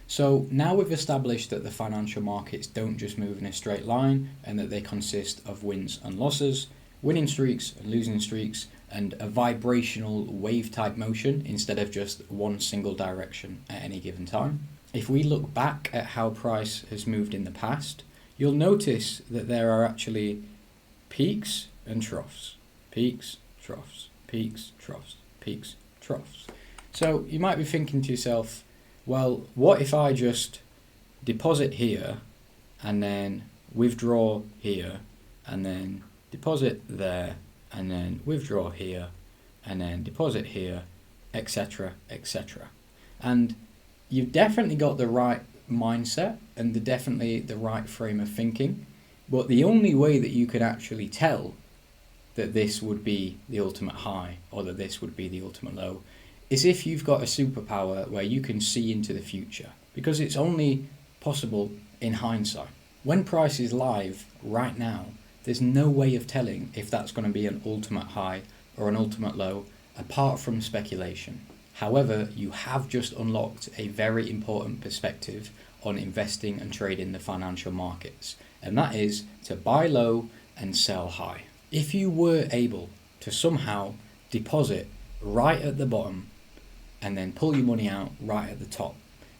So now we've established that the financial markets don't just move in a straight line and that they consist of wins and losses, winning streaks and losing streaks, and a vibrational wave type motion instead of just one single direction at any given time. If we look back at how price has moved in the past, you'll notice that there are actually peaks and troughs, peaks, troughs, peaks, troughs, peaks, troughs. So you might be thinking to yourself, well, what if I just deposit here and then withdraw here and then deposit there and then withdraw here and then deposit here, etc., etc. And you've definitely got the right mindset and definitely the right frame of thinking, but the only way that you could actually tell that this would be the ultimate high or that this would be the ultimate low is if you've got a superpower where you can see into the future, because it's only possible in hindsight. When price is live right now, there's no way of telling if that's going to be an ultimate high or an ultimate low apart from speculation. However, you have just unlocked a very important perspective on investing and trading the financial markets, and that is to buy low and sell high. If you were able to somehow deposit right at the bottom and then pull your money out right at the top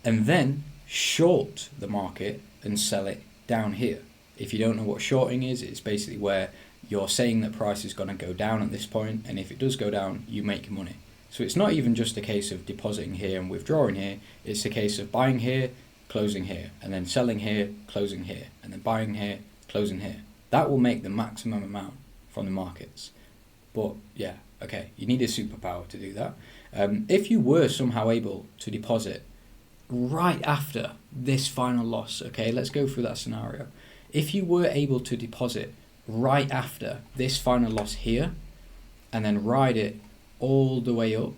and then short the market and sell it down here. If you don't know what shorting is, it's basically where you're saying that price is going to go down at this point, and if it does go down, you make money. So it's not even just a case of depositing here and withdrawing here, it's a case of buying here, closing here, and then selling here, closing here, and then buying here, closing here. That will make the maximum amount from the markets. But yeah, okay, you need a superpower to do that. If you were somehow able to deposit right after this final loss, okay, let's go through that scenario. If you were able to deposit right after this final loss here and then ride it all the way up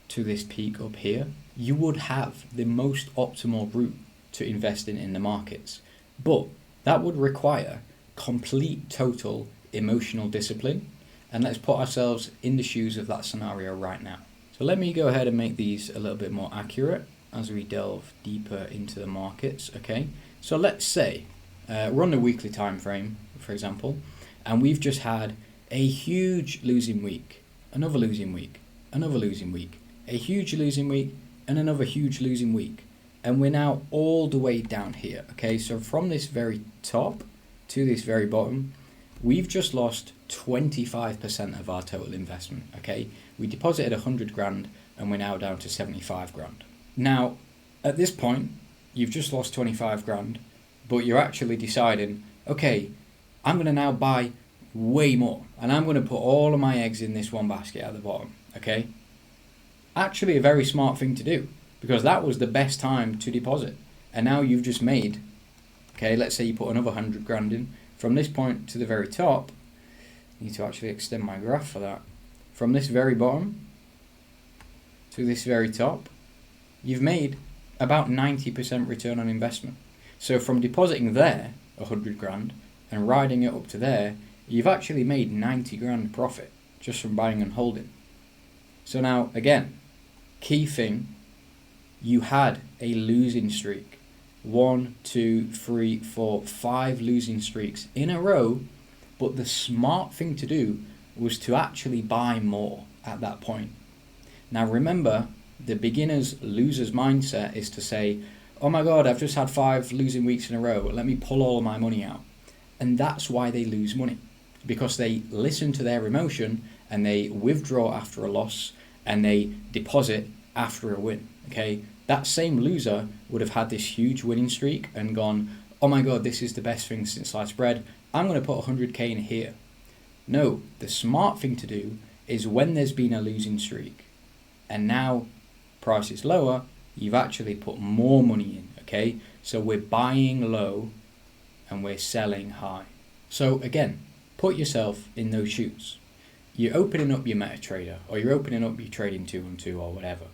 to this peak up here, you would have the most optimal route to investing in the markets. But that would require complete total emotional discipline, and let's put ourselves in the shoes of that scenario right now. So let me go ahead and make these a little bit more accurate as we delve deeper into the markets. Okay, so let's say we're on the weekly time frame, for example, and we've just had a huge losing week, another losing week, another losing week, a huge losing week, and another huge losing week, and we're now all the way down here. Okay, so from this very top to this very bottom, we've just lost 25% of our total investment. Okay, we deposited 100 grand and we're now down to 75 grand. Now, at this point, you've just lost 25 grand, but you're actually deciding, okay, I'm going to now buy way more and I'm going to put all of my eggs in this one basket at the bottom. Okay, actually a very smart thing to do, because that was the best time to deposit, and now you've just made, okay, let's say you put another 100 grand in. From this point to the very top, I need to actually extend my graph for that. From this very bottom to this very top, you've made about 90% return on investment. So from depositing there 100 grand and riding it up to there, you've actually made 90 grand profit just from buying and holding. So now again, key thing, you had a losing streak. 1, 2, 3, 4, 5 losing streaks in a row, but the smart thing to do was to actually buy more at that point. Now remember, the beginner's loser's mindset is to say, oh my god, I've just had 5 losing weeks in a row, let me pull all of my money out. And that's why they lose money, because they listen to their emotion and they withdraw after a loss and they deposit after a win. Okay, that same loser would have had this huge winning streak and gone, oh my god, this is the best thing since sliced bread, I'm going to put 100k in here. No, the smart thing to do is when there's been a losing streak and now price is lower, you've actually put more money in. Okay, so we're buying low and we're selling high. So again, put yourself in those shoes. You're opening up your MetaTrader, or you're opening up your Trading 212 or whatever,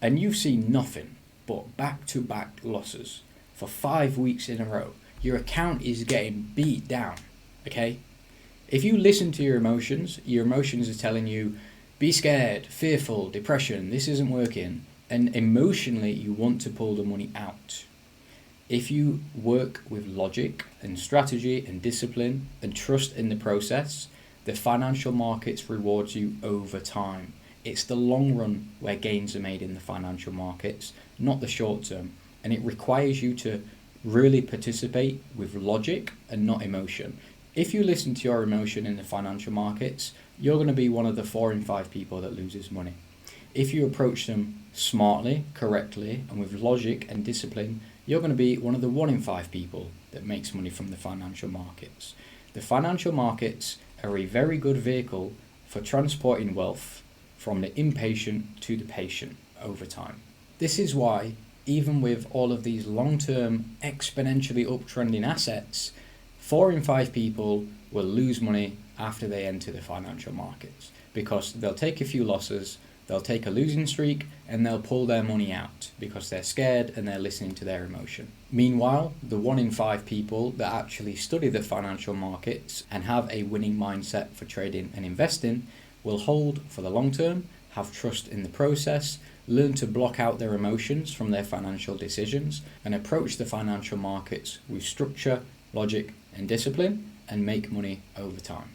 and you've seen nothing but back-to-back losses for 5 weeks in a row. Your account is getting beat down. Okay, if you listen to your emotions are telling you, be scared, fearful, depression, this isn't working. and emotionally you want to pull the money out. If you work with logic and strategy and discipline and trust in the process, the financial markets rewards you over time. It's the long run where gains are made in the financial markets, not the short term. And it requires you to really participate with logic and not emotion. If you listen to your emotion in the financial markets, you're going to be one of the 4 in 5 people that loses money. If you approach them smartly, correctly, and with logic and discipline, you're going to be one of the 1 in 5 people that makes money from the financial markets. The financial markets are a very good vehicle for transporting wealth from the impatient to the patient over time. This is why, even with all of these long-term, exponentially uptrending assets, 4 in 5 people will lose money after they enter the financial markets, because they'll take a few losses, they'll take a losing streak, and they'll pull their money out because they're scared and they're listening to their emotion. Meanwhile, the 1 in 5 people that actually study the financial markets and have a winning mindset for trading and investing will hold for the long term, have trust in the process, learn to block out their emotions from their financial decisions, and approach the financial markets with structure, logic, and discipline, and make money over time.